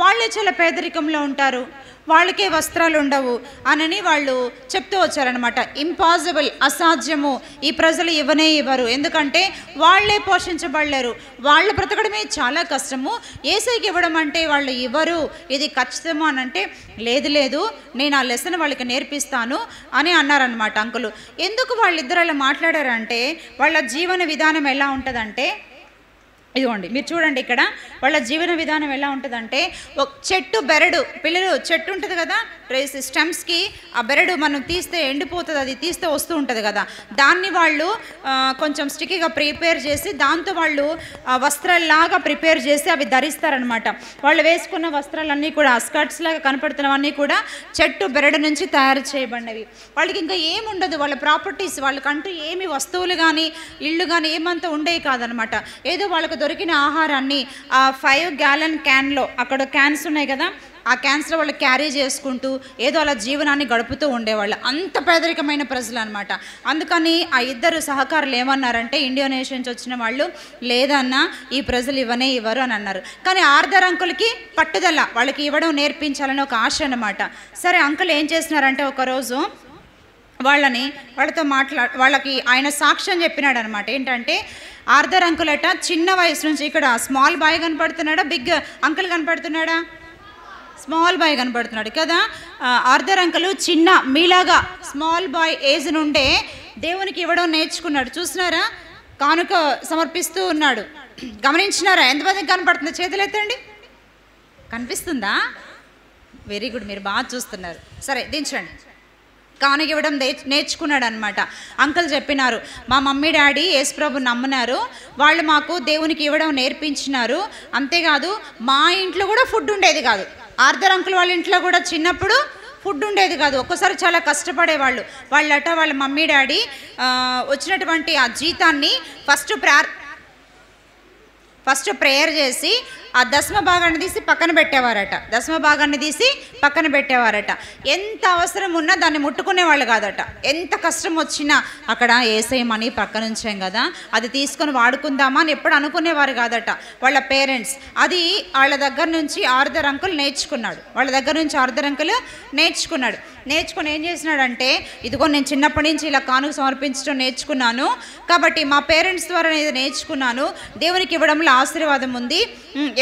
వాళ్ళే చాలా పేదరికంలో ఉంటారు, వాళ్ళకే వస్త్రాలు ఉండవు అని వాళ్ళు చెప్తూ వచ్చారనమాట. ఇంపాసిబుల్, అసాధ్యము, ఈ ప్రజలు ఇవ్వరు, ఎందుకంటే వాళ్ళే పోషించబడలేరు, వాళ్ళు బ్రతకడమే చాలా కష్టము, యేసయ్యకి ఇవ్వడం అంటే వాళ్ళు ఇవ్వరు, ఇది ఖచ్చితము అని అంటే, లేదు నేను ఆ లెసన్ వాళ్ళకి నేర్పిస్తాను అని అన్నారనమాట అంకులు. ఎందుకు వాళ్ళిద్దరు అలా మాట్లాడారంటే, వాళ్ళ జీవన విధానం ఎలా ఉంటుందంటే, ఇదిగోండి మీరు చూడండి, ఇక్కడ వాళ్ళ జీవన విధానం ఎలా ఉంటుందంటే, ఒక చెట్టు బెరడు, పిల్లలు చెట్టు ఉంటుంది కదా, స్టెమ్స్కి ఆ బెరడు మనం తీస్తే ఎండిపోతుంది, అది తీస్తే వస్తూ ఉంటుంది కదా, దాన్ని వాళ్ళు కొంచెం స్టిక్కీగా ప్రిపేర్ చేసి, దాంతో వాళ్ళు వస్త్రాల్లాగా ప్రిపేర్ చేసి అవి ధరిస్తారనమాట. వాళ్ళు వేసుకున్న వస్త్రాలన్నీ కూడా, స్కర్ట్స్ లాగా కనపడుతున్నవన్నీ కూడా చెట్టు బెరడు నుంచి తయారు చేయబడినవి. వాళ్ళకి ఇంకా ఏముండదు, వాళ్ళ ప్రాపర్టీస్, వాళ్ళకంటూ ఏమి వస్తువులు కానీ ఇళ్ళు కానీ ఏమంతా ఉండేవి కాదనమాట. ఏదో వాళ్ళకు దొరికిన ఆహారాన్ని ఆ 5 గ్యాలన్ క్యాన్లో, అక్కడ క్యాన్స్ ఉన్నాయి కదా, ఆ క్యాన్సర్ వాళ్ళు క్యారీ చేసుకుంటూ ఏదో అలా జీవనాన్ని గడుపుతూ ఉండేవాళ్ళు. అంత పేదరికమైన ప్రజలు అనమాట. అందుకని ఆ ఇద్దరు సహకారులు ఏమన్నారంటే ఇండియా నేషన్ నుంచి వచ్చిన వాళ్ళు, లేదన్నా ఈ ప్రజలు ఇవ్వనే ఇవ్వరు అని అన్నారు. కానీ ఆర్థర్ అంకుల్కి పట్టుదల, వాళ్ళకి ఇవ్వడం నేర్పించాలని ఒక ఆశ అన్నమాట. సరే అంకుల్ ఏం చేసినారంటే ఒకరోజు వాళ్ళతో వాళ్ళకి ఆయన సాక్ష్యం చెప్పినాడు అనమాట. ఏంటంటే ఆర్థర్ అంకుల్ అట చిన్న వయసు నుంచి, ఇక్కడ స్మాల్ బాయ్ కనపడుతున్నాడా, బిగ్ అంకుల్ కనపడుతున్నాడా? స్మాల్ బాయ్ కనపడుతున్నాడు కదా. ఆర్థర్ అంకుల్ చిన్న మీలాగా స్మాల్ బాయ్ ఏజ్ నుండే దేవునికి ఇవ్వడం నేర్చుకున్నాడు. చూసినారా, కానుక సమర్పిస్తూ ఉన్నాడు. గమనించినారా? ఎంతమందికి కనపడుతుంది? చేతులు ఎత్తండి. కనిపిస్తుందా? వెరీ గుడ్, మీరు బాగా చూస్తున్నారు. సరే దించండి. కానుక ఇవ్వడం నేర్చుకున్నాడు అనమాట. అంకుల్ చెప్పినారు, మా మమ్మీ డాడీ యేసుప్రభు నమ్మునారు, వాళ్ళు మాకు దేవునికి ఇవ్వడం నేర్పించినారు. అంతేకాదు మా ఇంట్లో కూడా ఫుడ్ ఉండేది కాదు. ఆర్థర్ అంకుల్ వాళ్ళ ఇంట్లో కూడా చిన్నప్పుడు ఫుడ్ ఉండేది కాదు. ఒక్కసారి చాలా కష్టపడేవాళ్ళు. వాళ్ళ మమ్మీ డాడీ వచ్చినటువంటి ఆ జీతాన్ని ఫస్ట్ ప్రేయర్ చేసి ఆ దశమ భాగాన్ని తీసి పక్కన పెట్టేవారట. ఎంత అవసరం ఉన్నా దాన్ని ముట్టుకునేవాళ్ళు కాదట. ఎంత కష్టం వచ్చినా అక్కడ ఏసేయమని పక్కన ఉంచాం కదా, అది తీసుకొని వాడుకుందామా అని ఎప్పుడు అనుకునేవారు కాదట వాళ్ళ పేరెంట్స్. అది వాళ్ళ దగ్గర నుంచి ఆర్థర్ అంకుల్ నేర్చుకున్నాడు. నేర్చుకుని ఏం చేసినాడంటే, ఇదిగో నేను చిన్నప్పటి నుంచి ఇలా కానుక సమర్పించడం నేర్చుకున్నాను కాబట్టి మా పేరెంట్స్ ద్వారా నేను నేర్చుకున్నాను, దేవునికి ఇవ్వడంలో ఆశీర్వాదం ఉంది.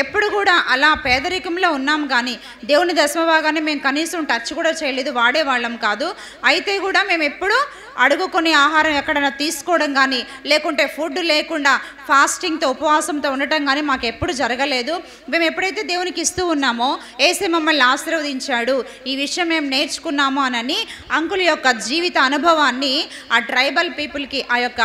ఎప్పుడు కూడా అలా పేదరికంలో ఉన్నాం కానీ దేవుని దశమ భాగాన్ని మేము కనీసం టచ్ కూడా చేయలేదు, వాడేవాళ్ళం కాదు. అయితే కూడా మేము ఎప్పుడు అడుగుకొని ఆహారం ఎక్కడైనా తీసుకోవడం కానీ, లేకుంటే ఫుడ్ లేకుండా ఫాస్టింగ్తో ఉపవాసంతో ఉండటం కానీ మాకు ఎప్పుడు జరగలేదు. మేము ఎప్పుడైతే దేవునికి ఇస్తూ ఉన్నామో యేసే మమ్మల్ని ఆశీర్వదించాడు, ఈ విషయం మేము నేర్చుకున్నాము అని అంకుల్ యొక్క జీవిత అనుభవాన్ని ఆ ట్రైబల్ పీపుల్కి, ఆ యొక్క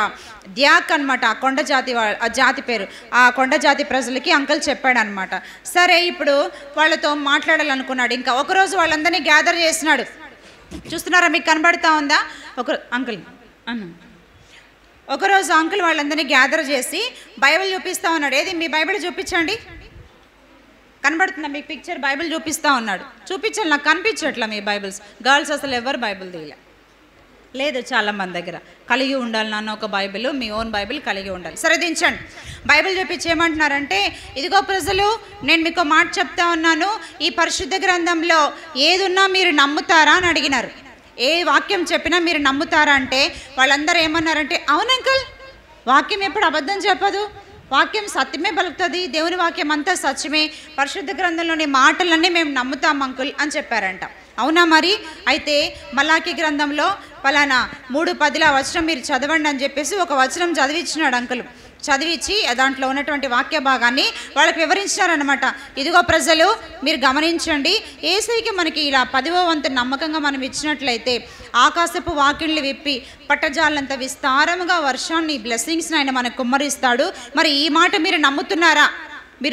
డ్యాక్ అనమాట, ఆ కొండ జాతి, ఆ జాతి పేరు, ఆ కొండ జాతి ప్రజలకి అంకుల్ చెప్పాడు అనమాట. సరే ఇప్పుడు వాళ్ళతో మాట్లాడాలనుకున్నాడు. ఇంకా ఒకరోజు వాళ్ళందరినీ గ్యాదర్ చేసినాడు. చూస్తున్నారా, మీకు కనబడతా ఉందా? ఒకరోజు అంకుల్ వాళ్ళందరినీ గ్యాదర్ చేసి బైబిల్ చూపిస్తూ ఉన్నాడు. ఏది మీ బైబిల్ చూపించండి. కనబడుతుందా మీకు పిక్చర్? బైబిల్ చూపిస్తూ ఉన్నాడు. చూపించాలి, నాకు కనిపించట్లా మీ బైబిల్స్. గర్ల్స్ అసలు ఎవరు బైబిల్ లేదు చాలామంది దగ్గర. కలిగి ఉండాలి నాన్న ఒక బైబిల్, మీ ఓన్ బైబిల్ కలిగి ఉండాలి. సరే దించండి. బైబిల్ చూపించి ఏమంటున్నారంటే, ఇదిగో ప్రజలు, నేను మీకు మాట చెప్తా ఉన్నాను, ఈ పరిశుద్ధ గ్రంథంలో ఏదున్నా మీరు నమ్ముతారా అని అడిగినారు. ఏ వాక్యం చెప్పినా మీరు నమ్ముతారా అంటే వాళ్ళందరూ ఏమన్నారంటే, అవును అంకుల్, వాక్యం ఎప్పుడు అబద్ధం చెప్పదు, వాక్యం సత్యమే పలుకుతుంది, దేవుని వాక్యం అంతా సత్యమే, పరిశుద్ధ గ్రంథంలోని మాటలన్నీ మేము నమ్ముతాం అంకుల్ అని చెప్పారంట. అవునా మరి? అయితే మలాకి గ్రంథంలో పలానా 3:10 వచనం మీరు చదవండి అని చెప్పేసి ఒక వచనం చదివించినాడు అంకుల్. చదివించి దాంట్లో ఉన్నటువంటి వాక్య భాగాన్ని వాళ్ళకి వివరించినారనమాట. ఇదిగో ప్రజలు, మీరు గమనించండి, యేసయ్యకి మనకి ఇలా 10వ వంతు నమ్మకంగా మనం ఇచ్చినట్లయితే ఆకాశపు వాకిళ్ళు విప్పి పట్టజాలంత విస్తారముగా వర్షాన్ని, బ్లెస్సింగ్స్ని ఆయన మనకు కుమ్మరిస్తాడు. మరి ఈ మాట మీరు నమ్ముతున్నారా?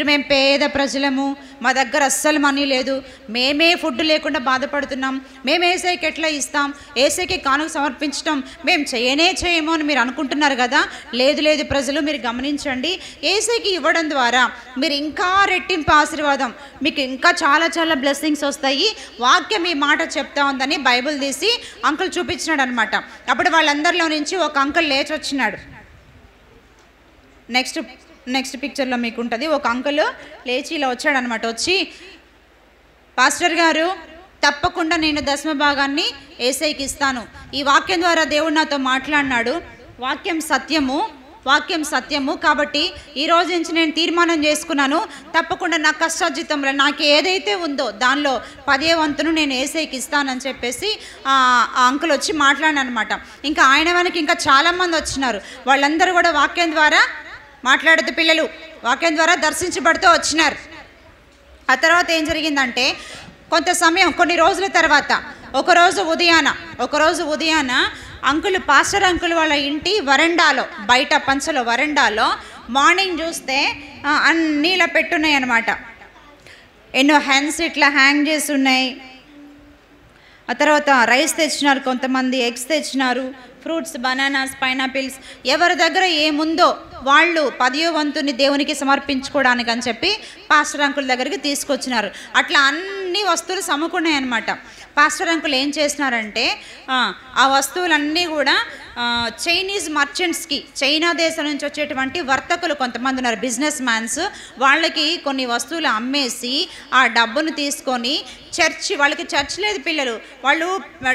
మేము పేద ప్రజలము, మా దగ్గర అస్సలు మనీ లేదు, మేమే ఫుడ్ లేకుండా బాధపడుతున్నాం, మేము యేసయ్యకి ఎట్లా ఇస్తాం, యేసయ్యకి కానుక సమర్పించడం మేము చేయమో అని మీరు అనుకుంటున్నారు కదా. లేదు ప్రజలు, మీరు గమనించండి, యేసయ్యకి ఇవ్వడం ద్వారా మీరు ఇంకా రెట్టింపు ఆశీర్వాదం, మీకు ఇంకా చాలా చాలా బ్లెస్సింగ్స్ వస్తాయి. వాక్యం ఈ మాట చెప్తా ఉందని బైబిల్ తీసి అంకుల్ చూపించినాడు అనమాట. అప్పుడు వాళ్ళందరిలో నుంచి ఒక అంకుల్ లేచి వచ్చినాడు. నెక్స్ట్ పిక్చర్లో మీకు ఉంటుంది. ఒక అంకుల్ లేచి ఇలా వచ్చాడనమాట. వచ్చి, పాస్టర్ గారు, తప్పకుండా నేను దశమ భాగాన్ని యేసయ్యకి ఇస్తాను, ఈ వాక్యం ద్వారా దేవుడు నాతో మాట్లాడినాడు, వాక్యం సత్యము కాబట్టి ఈ రోజు నుంచి నేను తీర్మానం చేసుకున్నాను, తప్పకుండా నా కష్టార్జితంలో నాకు ఏదైతే ఉందో దానిలో 10వ వంతును నేను యేసయ్యకి ఇస్తానని చెప్పేసి ఆ అంకుల్ వచ్చి మాట్లాడినమాట. ఇంకా ఆయన వెనక ఇంకా చాలామంది వచ్చినారు. వాళ్ళందరూ కూడా వాక్యం ద్వారా మాట్లాడుతూ, పిల్లలు వాక్యం ద్వారా దర్శించబడుతూ వచ్చినారు. ఆ తర్వాత ఏం జరిగిందంటే, కొన్ని రోజుల తర్వాత ఒకరోజు ఉదయాన పాస్టర్ అంకుల్ వాళ్ళ ఇంటి వరండాలో, బయట పంచలో వరండాలో మార్నింగ్ చూస్తే అన్నీ ఇలా పెట్టున్నాయి అన్నమాట. ఎన్నో హెన్స్ ఇట్లా హ్యాంగ్ చేసి ఉన్నాయి. ఆ తర్వాత రైస్ తెచ్చినారు, కొంతమంది ఎగ్స్ తెచ్చినారు, ఫ్రూట్స్, బనానాస్, పైనాపిల్స్, ఎవరి దగ్గర ఏముందో వాళ్ళు 10వ వంతుని దేవునికి సమర్పించుకోవడానికి అని చెప్పి పాస్టర్ అంకుల్ దగ్గరికి తీసుకొచ్చినారు. అట్లా అన్ని వస్తువులు సమకూడినాయి అనమాట. పాస్టర్ అంకుల్ ఏం చేసినారంటే ఆ వస్తువులన్నీ కూడా చైనీస్ మర్చెంట్స్కి, చైనా దేశం నుంచి వచ్చేటువంటి వర్తకులు కొంతమంది ఉన్నారు, బిజినెస్ మ్యాన్స్, వాళ్ళకి కొన్ని వస్తువులు అమ్మేసి ఆ డబ్బును తీసుకొని వాళ్ళకి చర్చ్ లేదు పిల్లలు, వాళ్ళు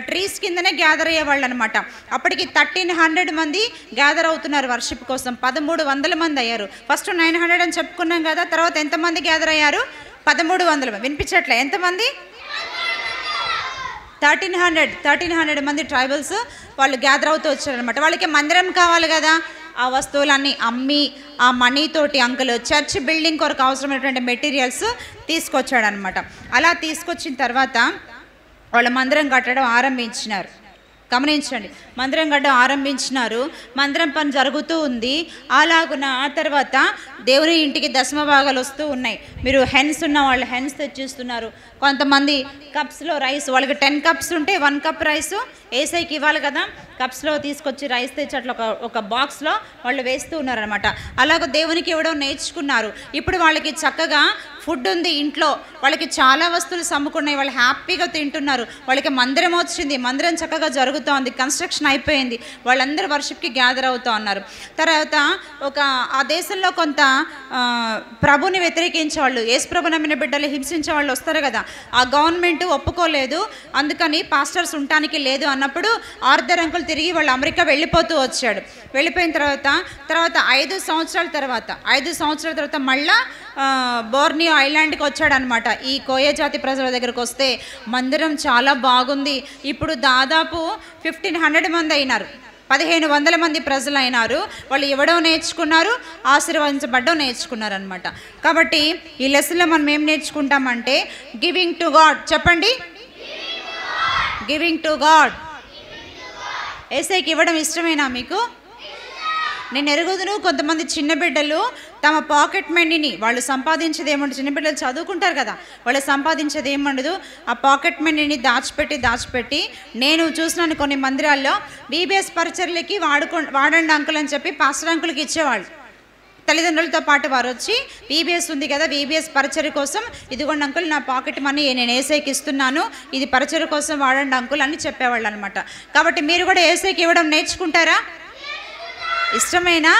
ట్రీస్ కిందనే గ్యాదర్ అయ్యేవాళ్ళు అనమాట. అప్పటికి 1300 మంది గ్యాదర్ అవుతున్నారు వర్షిప్ కోసం. 1300 మంది అయ్యారు. ఫస్ట్ 900 అని చెప్పుకున్నాం కదా, తర్వాత ఎంతమంది గ్యాదర్ అయ్యారు? 1300. వినిపించట్లే? ఎంతమంది? 1300 మంది ట్రైబల్స్ వాళ్ళు గ్యాదర్ అవుతూ వచ్చారనమాట. వాళ్ళకి మందిరం కావాలి కదా, ఆ వస్తువులన్నీ అమ్మి ఆ మనీ తోటి అంకుల్ చర్చ్ బిల్డింగ్ కొరకు అవసరమైనటువంటి మెటీరియల్స్ తీసుకొచ్చాడనమాట. అలా తీసుకొచ్చిన తర్వాత వాళ్ళ మందిరం కట్టడం ఆరంభించినారు. గమనించండి, మందిరం కట్టడం ఆరంభించినారు. మందిరం పని జరుగుతూ ఉంది. అలాగున ఆ తర్వాత దేవుని ఇంటికి దశమ భాగాలు వస్తూ ఉన్నాయి. మీరు హెన్స్ ఉన్న వాళ్ళు హెన్స్ తెచ్చిస్తున్నారు. కొంతమంది కప్స్లో రైస్, వాళ్ళకి 10 కప్స్ ఉంటే 1 కప్ రైస్ ఏసైకి ఇవ్వాలి కదా, కప్స్లో తీసుకొచ్చి రైస్ తెచ్చి అట్లా ఒక బాక్స్లో వాళ్ళు వేస్తూ ఉన్నారనమాట. అలాగ దేవునికి ఇవ్వడం నేర్చుకున్నారు. ఇప్పుడు వాళ్ళకి చక్కగా ఫుడ్ ఉంది ఇంట్లో, వాళ్ళకి చాలా వస్తువులు సమ్ముకున్నాయి, వాళ్ళు హ్యాపీగా తింటున్నారు. వాళ్ళకి మందిరం వచ్చింది, మందిరం చక్కగా జరుగుతోంది, కన్స్ట్రక్షన్ అయిపోయింది, వాళ్ళందరూ వర్షిప్కి గ్యాదర్ అవుతూ ఉన్నారు. తర్వాత ఆ దేశంలో కొంత ప్రభుని వ్యతిరేకించే వాళ్ళు, యేసు ప్రభు నమ్మిన బిడ్డలు హింసించే వాళ్ళు వస్తారు కదా, ఆ గవర్నమెంట్ ఒప్పుకోలేదు. అందుకని పాస్టర్స్ ఉండటానికి లేదు అన్నప్పుడు ఆర్థర్ అంకుల్ తిరిగి వాళ్ళు అమెరికా వెళ్ళిపోతూ వచ్చాడు. వెళ్ళిపోయిన తర్వాత 5 సంవత్సరాల తర్వాత మళ్ళా బోర్నియో ఐలాండ్కి వచ్చాడనమాట. ఈ కోయ జాతి ప్రజల దగ్గరకు వస్తే మందిరం చాలా బాగుంది. ఇప్పుడు దాదాపు 1500 మంది అయినారు, 1500 మంది ప్రజలు అయినారు. వాళ్ళు ఇవ్వడం నేర్చుకున్నారు, ఆశీర్వదించబడ్డం నేర్చుకున్నారు అనమాట. కాబట్టి ఈ లెసన్లో మనం ఏం నేర్చుకుంటామంటే గివింగ్ టు గాడ్. చెప్పండి, గివింగ్ టు గాడ్. ఏసైకి ఇవ్వడం ఇష్టమేనా మీకు? నేను ఎరుగుదును కొంతమంది చిన్న బిడ్డలు తమ పాకెట్ మనీని, వాళ్ళు సంపాదించేది ఏముండదు, చిన్న బిడ్డలు చదువుకుంటారు కదా, వాళ్ళు సంపాదించేది ఏముండదు, ఆ పాకెట్ మనీని దాచిపెట్టి నేను చూసినాను కొన్ని మందిరాల్లో బీబీఎస్ పరిచర్లకి వాడండి అంకుల్ అని చెప్పి పాస్టర్ అంకుల్కి ఇచ్చేవాళ్ళు. తల్లిదండ్రులతో పాటు వారు వచ్చి బీబీఎస్ ఉంది కదా, బీబీఎస్ పరిచర్య కోసం ఇదిగోండి అంకుల్ నా పాకెట్ మనీ నేను ఏసైకి ఇస్తున్నాను, ఇది పరిచర్య కోసం వాడండి అంకుల్ అని చెప్పేవాళ్ళు అనమాట. కాబట్టి మీరు కూడా ఏసైకి ఇవ్వడం నేర్చుకుంటారా? ఇష్టమేనా?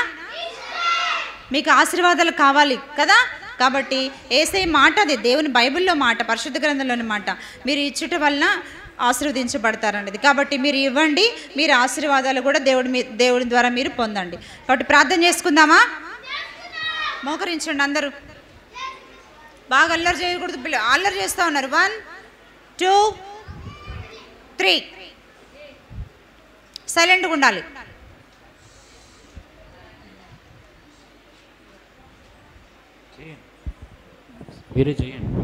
మీకు ఆశీర్వాదాలు కావాలి కదా, కాబట్టి ఏసై మాట, అది దేవుని బైబిల్లో మాట, పరిశుద్ధ గ్రంథంలోని మాట, మీరు ఇచ్చుట వలన ఆశీర్వదించబడతారనేది. కాబట్టి మీరు ఇవ్వండి, మీరు ఆశీర్వాదాలు కూడా దేవుడి ద్వారా మీరు పొందండి. కాబట్టి ప్రార్థన చేసుకుందామా? మోకరించండి అందరూ. బాగా అల్లరి చేయకూడదు, పిల్లలు అల్లరి చేస్తూ ఉన్నారు. 1 2 3 సైలెంట్గా ఉండాలి. మీరే చేయండి.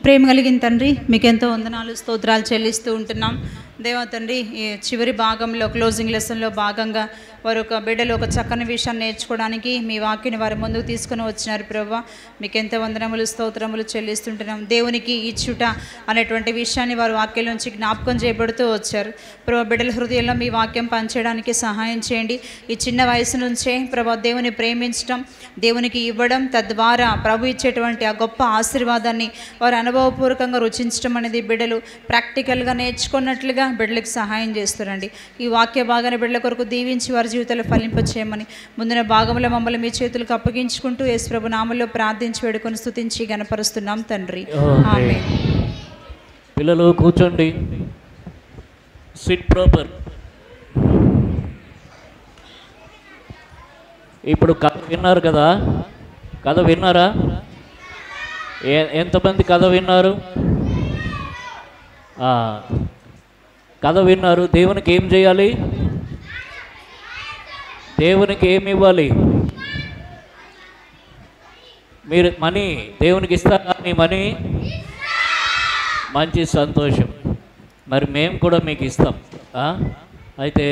ప్రేమ కలిగిన తండ్రి, మీకెంతో వందనాలు స్తోత్రాలు చెల్లిస్తూ ఉంటున్నాం. దేవా తండ్రి, ఈ చివరి భాగంలో క్లోజింగ్ లెసన్లో భాగంగా వారు ఒక బిడ్డలు ఒక చక్కని విషయాన్ని నేర్చుకోవడానికి మీ వాక్యని వారి ముందుకు తీసుకుని వచ్చినారు. ప్రభువా, మీకెంతో వందనములు స్తోత్రములు చెల్లిస్తుంటున్నాం. దేవునికి ఇచ్చుట అనేటువంటి విషయాన్ని వారు వాక్యం నుంచి జ్ఞాపకం చేయబడుతూ వచ్చారు. ప్రభా, బిడ్డల హృదయంలో మీ వాక్యం పనిచేయడానికి సహాయం చేయండి. ఈ చిన్న వయసు నుంచే ప్రభా దేవుని ప్రేమించడం, దేవునికి ఇవ్వడం, తద్వారా ప్రభు ఇచ్చేటువంటి ఆ గొప్ప ఆశీర్వాదాన్ని వారు అనుభవపూర్వకంగా రుచించడం అనేది బిడ్డలు ప్రాక్టికల్గా నేర్చుకున్నట్లుగా బిడ్డలకు సహాయం చేస్తారండి. ఈ వాక్య భాగాన్ని బిడ్డల కొరకు దీవించి వారి జీవితాలు ఫలింపచేయమని ముందున భాగంలో మమ్మల్ని మీ చేతులకు అప్పగించుకుంటూ యేసు ప్రభు నామములో ప్రార్థించి వేడుకొని స్తుతించి గణపరుస్తున్నాం తండ్రి. ఆమేన్. పిల్లలు కూర్చోండి. SIT proper. ఇప్పుడు కథ విన్నారు కదా, కథ విన్నారా? ఎంతమంది కథ విన్నారు? కథ విన్నారు. దేవునికి ఏం చేయాలి? దేవునికి ఏమి ఇవ్వాలి? మీరు మనీ దేవునికి ఇస్తారా? మీ మనీ మంచి సంతోషం. మరి మేము కూడా మీకు ఇస్తాం. అయితే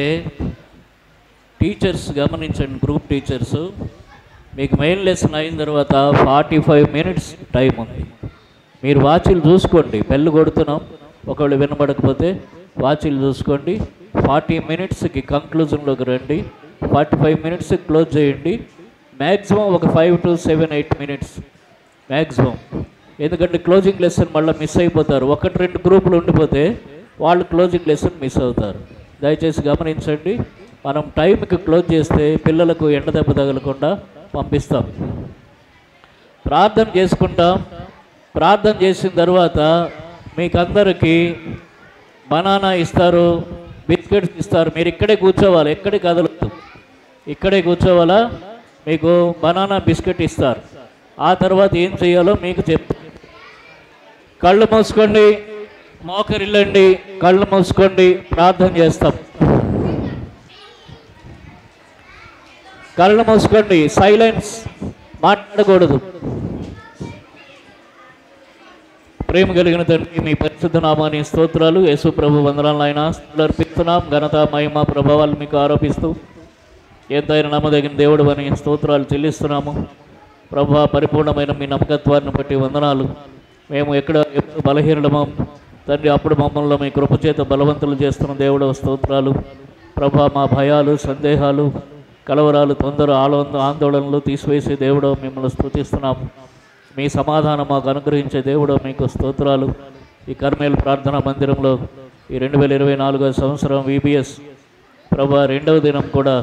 టీచర్స్ గమనించండి, గ్రూప్ టీచర్స్, మీకు మెయిన్ లెసన్ అయిన తర్వాత 45 మినిట్స్ టైం ఉంది. మీరు వాచీలు చూసుకోండి, బెల్ కొడుతున్నాం, ఒకవేళ వినబడకపోతే వాచీలు చూసుకోండి. 40 మినిట్స్కి కంక్లూజన్లోకి రండి. 45 మినిట్స్ క్లోజ్ చేయండి. మ్యాక్సిమం ఒక 5 to 7, 8 మినిట్స్ మ్యాక్సిమం. ఎందుకంటే క్లోజింగ్ లెసన్ మళ్ళీ మిస్ అయిపోతారు. 1-2 గ్రూపులు ఉండిపోతే వాళ్ళు క్లోజింగ్ లెసన్ మిస్ అవుతారు. దయచేసి గమనించండి. మనం టైంకి క్లోజ్ చేస్తే పిల్లలకు ఎండ దెబ్బ తగలకుండా పంపిస్తాం. ప్రార్థన చేసుకుంటాం. ప్రార్థన చేసిన తర్వాత మీకు అందరికీ బనానా ఇస్తారు, బిస్కెట్స్ ఇస్తారు. మీరు ఇక్కడే కూర్చోవాలి, ఎక్కడికి కదలదు, ఇక్కడే కూర్చోవాలా. మీకు బనానా బిస్కెట్ ఇస్తారు. ఆ తర్వాత ఏం చేయాలో మీకు చెప్తాను. కళ్ళు మూసుకోండి, మోకరిల్లండి, కళ్ళు మూసుకోండి, ప్రార్థన చేస్తాం. కళ్ళు మూసుకోండి, సైలెన్స్, మాట్లాడకూడదు. ప్రేమ కలిగిన తండ్రి, మీ పరిశుద్ధ నామాని స్తోత్రాలు. యేసు ప్రభు వందనాలు ఆయన అర్పిస్తున్నాం. ఘనత మహిమ ప్రభావాలు మీకు ఆరోపిస్తూ ఎంతైనా నమ్మదగిన దేవుడు అని స్తోత్రాలు చెల్లిస్తున్నాము. ప్రభా, పరిపూర్ణమైన మీ నమ్మకత్వాన్ని బట్టి వందనాలు. మేము ఎప్పుడు బలహీనమో తండ్రి, అప్పుడు మమ్మల్ని మీ కృపచేత బలవంతులు చేస్తున్న దేవుడు స్తోత్రాలు. ప్రభా, మా భయాలు, సందేహాలు, కలవరాలు, తొందర, ఆందోళనలు తీసివేసే దేవుడు మిమ్మల్ని స్తుతిస్తున్నాము. మీ సమాధానం మాకు అనుగ్రహించే దేవుడు మీకు స్తోత్రాలు. ఈ కర్మేల్ ప్రార్థనా మందిరంలో ఈ 2024 సంవత్సరం VBS ప్రభా 2వ దినం కూడా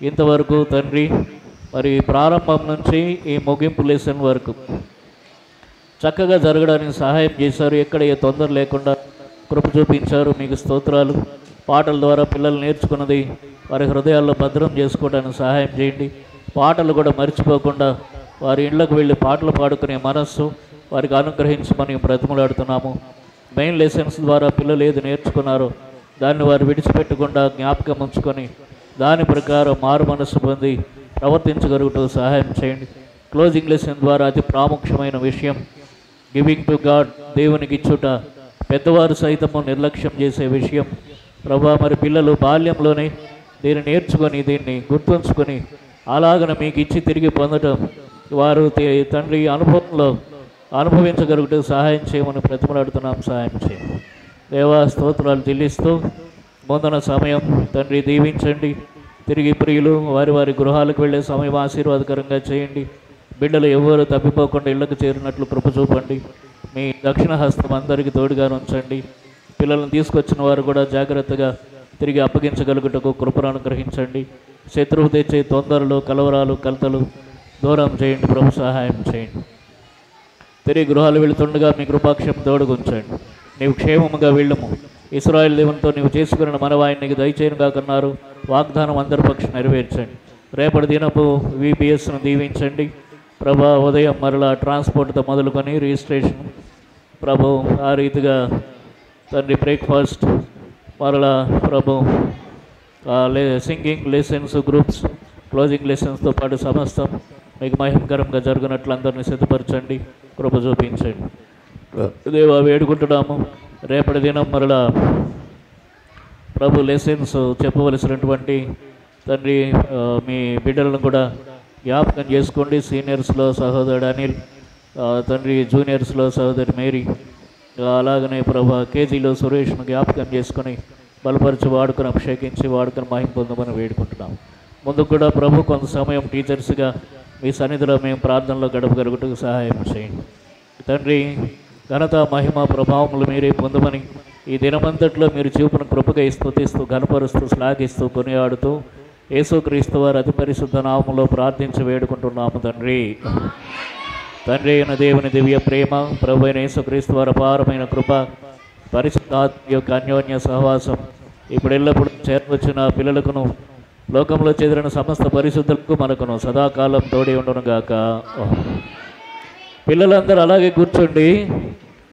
ఇంతవరకు తండ్రి, మరి ప్రారంభం నుంచి ఈ ముగింపు లెసన్ వరకు చక్కగా జరగడానికి సహాయం చేశారు. ఎక్కడ ఏ తొందర లేకుండా కృప చూపించారు. మీకు స్తోత్రాలు. పాటల ద్వారా పిల్లలు నేర్చుకున్నది వారి హృదయాల్లో భద్రం చేసుకోవడానికి సహాయం చేయండి. పాటలు కూడా మర్చిపోకుండా వారి ఇళ్లకు వెళ్ళి పాటలు పాడుకునే మనస్సు వారికి అనుగ్రహించమని బ్రతిమలాడుతున్నాము. మెయిన్ లెసన్స్ ద్వారా పిల్లలు ఏది నేర్చుకున్నారో దాన్ని వారు విడిచిపెట్టకుండా జ్ఞాపకం ఉంచుకొని దాని ప్రకారం మారు మనస్సు పొంది ప్రవర్తించగలుగుతూ సహాయం చేయండి. క్లోజింగ్ లెసన్ ద్వారా అతి ప్రాముఖ్యమైన విషయం గివింగ్ టు గాడ్, దేవునికి ఇచ్చుట. పెద్దవారు సైతము నిర్లక్ష్యం చేసే విషయం. ప్రభా, మరి పిల్లలు బాల్యంలోనే దీన్ని నేర్చుకొని దీన్ని గుర్తుంచుకొని అలాగన మీకు ఇచ్చి తిరిగి పొందటం వారు తండ్రి అనుభవంలో అనుభవించగలుగుతూ సహాయం చేయమని ప్రతిమలాడుతున్నాం. సహాయం చేయండి దేవా. స్తోత్రాలు చెల్లిస్తూ ముందున సమయం తండ్రి దీవించండి. తిరిగి ప్రియులు వారి వారి గృహాలకు వెళ్ళే సమయం ఆశీర్వాదకరంగా చేయండి. బిడ్డలు ఎవరు తప్పిపోకుండా ఇళ్లకు చేరినట్లు కృప చూపండి. మీ దక్షిణ హస్తం అందరికీ తోడుగా ఉంచండి. పిల్లలను తీసుకొచ్చిన వారు కూడా జాగ్రత్తగా తిరిగి అప్పగించగలుగుటకు కృపను అనుగ్రహించండి. శత్రువు తెచ్చే తొందరలు, కలవరాలు, కలతలు దూరం చేయండి. ప్రభు సహాయం చేయండి. తిరిగి గృహాలు వెళుతుండగా మీ కృపాక్షం తోడుగుంచండి. నీవు క్షేమముగా వెళ్ళము. ఇశ్రాయేలు దేవునితో నీవు చేసుకున్న మనవాయిని నీకు దయచేయనుగా కన్నారు. వాగ్దానం అందరి పక్షం నెరవేర్చండి. రేపటి దినపు VBSను దీవించండి ప్రభా. ఉదయం మరలా ట్రాన్స్పోర్ట్తో మొదలుకొని రిజిస్ట్రేషన్ ప్రభు, ఆ రీతిగా తండ్రి బ్రేక్ఫాస్ట్ మరలా ప్రభు, సింగింగ్ లెసన్స్, గ్రూప్స్, క్లోజింగ్ లెసన్స్తో పాటు సమస్తం మీకు మహిమకరంగా జరుగునట్లు అందరినీ సిద్ధపరచండి. కృప చూపించండి దేవా. వేడుకుంటున్నాము. రేపటి దినం మరలా ప్రభు లెసన్స్ చెప్పవలసినటువంటి తండ్రి మీ బిడ్డలను కూడా జ్ఞాపకం చేసుకోండి. సీనియర్స్లో సహోదరుడు అనిల్, తండ్రి జూనియర్స్లో సహోదరి మేరీ, అలాగనే ప్రభా కేజీలో సురేష్ను జ్ఞాపకం చేసుకొని బలపరిచి వాడుకొని అభిషేకించి వాడుకొని మహిమ పొందమని వేడుకుంటున్నాం. ముందు కూడా ప్రభు కొంత సమయం టీచర్స్గా మీ సన్నిధిలో మేము ప్రార్థనలో గడపగలుగుటకు సహాయం చేయండి తండ్రి. ఘనత మహిమ ప్రభావములు మీరే పొందమని ఈ దినమంతట్లో మీరు చూపిన కృపగా స్తుతిస్తూ ఘనపరుస్తూ శ్లాఘిస్తూ కొనియాడుతూ యేసుక్రీస్తు వారి అతి పరిశుద్ధ నామములో ప్రార్థించి వేడుకుంటున్నాము తండ్రి. తండ్రి అయిన దేవుని దివ్య ప్రేమ, ప్రభు అయిన యేసుక్రీస్తు వారి అపారమైన కృప, పరిశుద్ధాత్మ యొక్క అన్యోన్య సహవాసం ఇప్పుడు ఎల్లప్పుడూ చేరవచ్చిన పిల్లలకును లోకంలో చెదిరిన సమస్త పరిశుద్ధులకు మనకును సదాకాలం తోడి ఉండును గాక. పిల్లలందరూ అలాగే కూర్చోండి.